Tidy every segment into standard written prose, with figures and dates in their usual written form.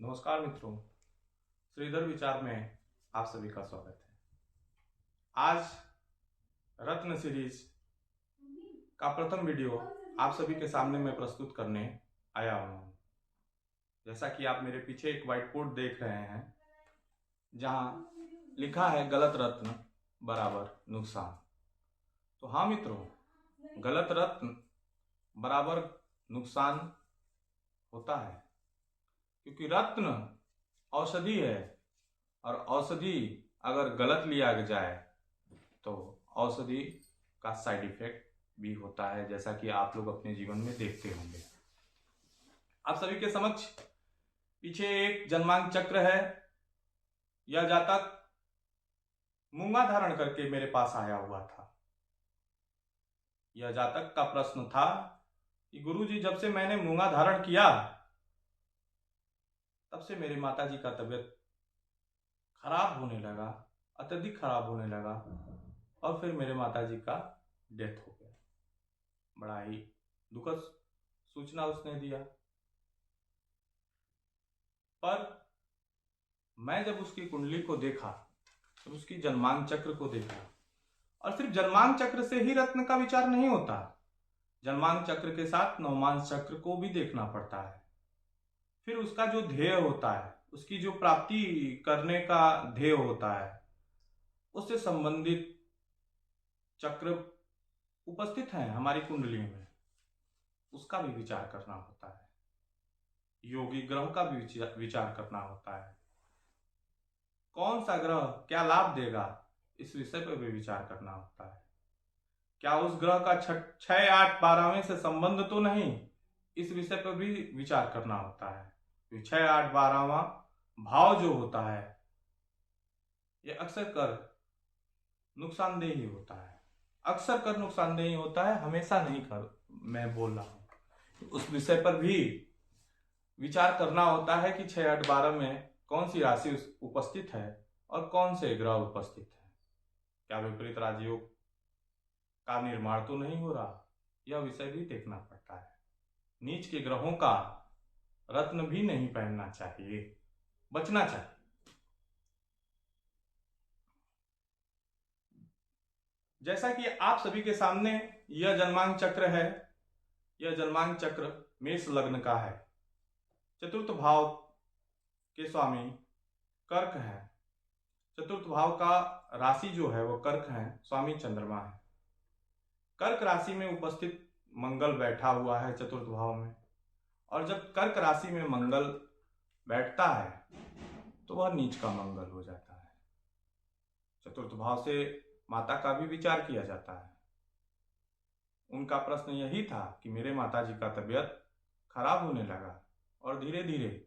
नमस्कार मित्रों, श्रीधर विचार में आप सभी का स्वागत है। आज रत्न सीरीज का प्रथम वीडियो आप सभी के सामने मैं प्रस्तुत करने आया हूँ। जैसा कि आप मेरे पीछे एक व्हाइट बोर्ड देख रहे हैं, जहाँ लिखा है गलत रत्न बराबर नुकसान। तो हाँ मित्रों, गलत रत्न बराबर नुकसान होता है, क्योंकि रत्न औषधि है और औषधि अगर गलत लिया जाए तो औषधि का साइड इफेक्ट भी होता है, जैसा कि आप लोग अपने जीवन में देखते होंगे। आप सभी के समक्ष पीछे एक जन्मांक चक्र है। यह जातक मूंगा धारण करके मेरे पास आया हुआ था। यह जातक का प्रश्न था कि गुरुजी, जब से मैंने मूंगा धारण किया तब से मेरे माताजी का तबीयत खराब होने लगा, अत्यधिक खराब होने लगा, और फिर मेरे माताजी का डेथ हो गया। बड़ा ही दुखद सूचना उसने दिया। पर मैं जब उसकी कुंडली को देखा, जब उसकी जन्मांक चक्र को देखा, और सिर्फ जन्मांक चक्र से ही रत्न का विचार नहीं होता, जन्मांक चक्र के साथ नवमांश चक्र को भी देखना पड़ता है। फिर उसका जो ध्येय होता है, उसकी जो प्राप्ति करने का ध्येय होता है, उससे संबंधित चक्र उपस्थित हैं हमारी कुंडली में, उसका भी विचार करना होता है। योगी ग्रह का भी विचार करना होता है। कौन सा ग्रह क्या लाभ देगा, इस विषय पर भी विचार करना होता है। क्या उस ग्रह का 6, 8, 12वें से संबंध तो नहीं, इस विषय पर भी विचार करना होता है। 6, 8, 12वां भाव जो होता है, ये अक्सर कर नुकसानदेह ही होता है। अक्सर कर नुकसानदेह ही होता है, हमेशा नहीं कर मैं बोल रहा हूं। उस विषय पर भी विचार करना होता है कि 6, 8, 12 में कौन सी राशि उपस्थित है और कौन से ग्रह उपस्थित है। क्या विपरीत राजयोग का निर्माण तो नहीं हो रहा, यह विषय भी देखना पड़ता है। नीच के ग्रहों का रत्न भी नहीं पहनना चाहिए, बचना चाहिए। जैसा कि आप सभी के सामने यह जन्मांक चक्र है। यह जन्मांक चक्र मेष लग्न का है। चतुर्थ भाव के स्वामी कर्क है। चतुर्थ भाव का राशि जो है वो कर्क है, स्वामी चंद्रमा है। कर्क राशि में उपस्थित मंगल बैठा हुआ है चतुर्थ भाव में, और जब कर्क राशि में मंगल बैठता है तो वह नीच का मंगल हो जाता है। चतुर्थ भाव से माता का भी विचार किया जाता है। उनका प्रश्न यही था कि मेरे माताजी का तबीयत खराब होने लगा, और धीरे धीरे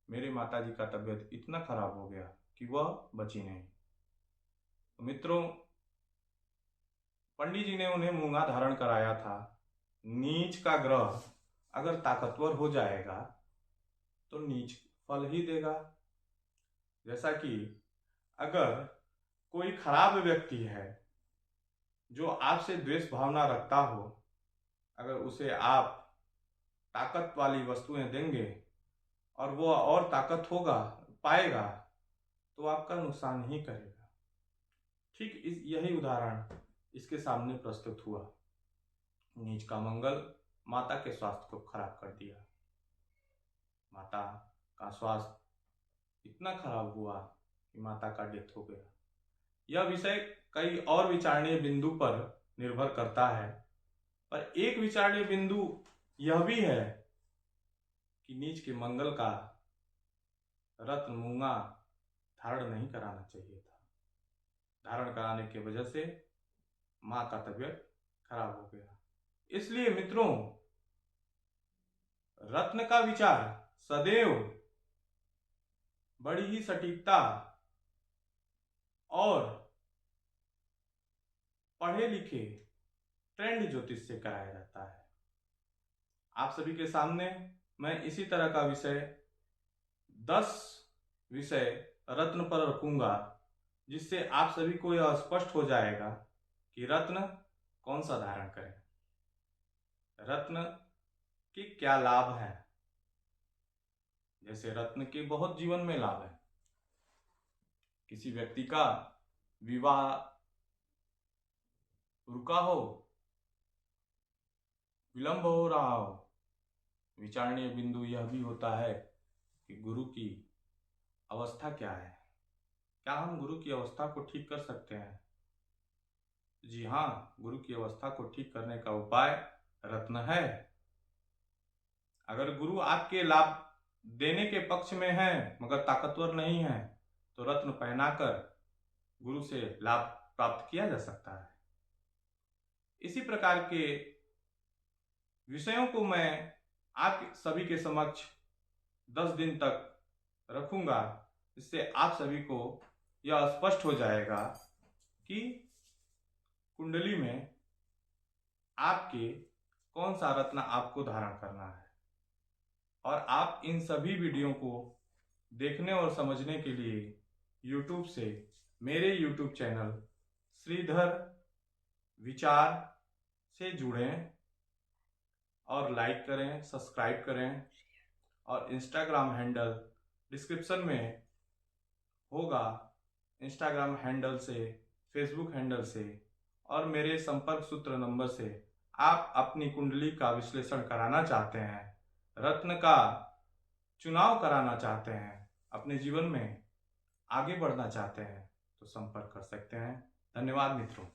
मेरे माताजी का तबीयत इतना खराब हो गया कि वह बची नहीं। तो मित्रों, पंडित जी ने उन्हें मूंगा धारण कराया था। नीच का ग्रह अगर ताकतवर हो जाएगा तो नीच फल ही देगा। जैसा कि अगर कोई खराब व्यक्ति है जो आपसे द्वेष भावना रखता हो, अगर उसे आप ताकत वाली वस्तुएं देंगे और वो और ताकत पाएगा तो आपका नुकसान ही करेगा। ठीक यही उदाहरण इसके सामने प्रस्तुत हुआ। नीच का मंगल माता के स्वास्थ्य को खराब कर दिया। माता का स्वास्थ्य इतना खराब हुआ कि माता का डेथ हो गया। यह विषय कई और विचारणीय बिंदु पर निर्भर करता है, पर एक विचारणीय बिंदु यह भी है कि नीच के मंगल का रत्न मूंगा धारण नहीं कराना चाहिए था। धारण कराने की वजह से मां का तबीयत खराब हो गया। इसलिए मित्रों, रत्न का विचार सदैव बड़ी ही सटीकता और पढ़े लिखे ट्रेंड ज्योतिष से कराया जाता है। आप सभी के सामने मैं इसी तरह का विषय 10 विषय रत्न पर रखूंगा, जिससे आप सभी को यह स्पष्ट हो जाएगा कि रत्न कौन सा धारण करें, रत्न के क्या लाभ हैं। जैसे रत्न के बहुत जीवन में लाभ है। किसी व्यक्ति का विवाह रुका हो, विलंब हो रहा हो, विचारणीय बिंदु यह भी होता है कि गुरु की अवस्था क्या है। क्या हम गुरु की अवस्था को ठीक कर सकते हैं? जी हाँ, गुरु की अवस्था को ठीक करने का उपाय रत्न है। अगर गुरु आपके लाभ देने के पक्ष में है मगर ताकतवर नहीं है तो रत्न पहनाकर गुरु से लाभ प्राप्त किया जा सकता है। इसी प्रकार के विषयों को मैं आप सभी के समक्ष 10 दिन तक रखूंगा, इससे आप सभी को यह स्पष्ट हो जाएगा कि कुंडली में आपके कौन सा रत्न आपको धारण करना है। और आप इन सभी वीडियो को देखने और समझने के लिए YouTube से मेरे YouTube चैनल श्रीधर विचार से जुड़ें और लाइक करें, सब्सक्राइब करें। और इंस्टाग्राम हैंडल डिस्क्रिप्शन में होगा, इंस्टाग्राम हैंडल से, फेसबुक हैंडल से और मेरे संपर्क सूत्र नंबर से आप अपनी कुंडली का विश्लेषण कराना चाहते हैं, रत्न का चुनाव कराना चाहते हैं, अपने जीवन में आगे बढ़ना चाहते हैं तो संपर्क कर सकते हैं। धन्यवाद मित्रों।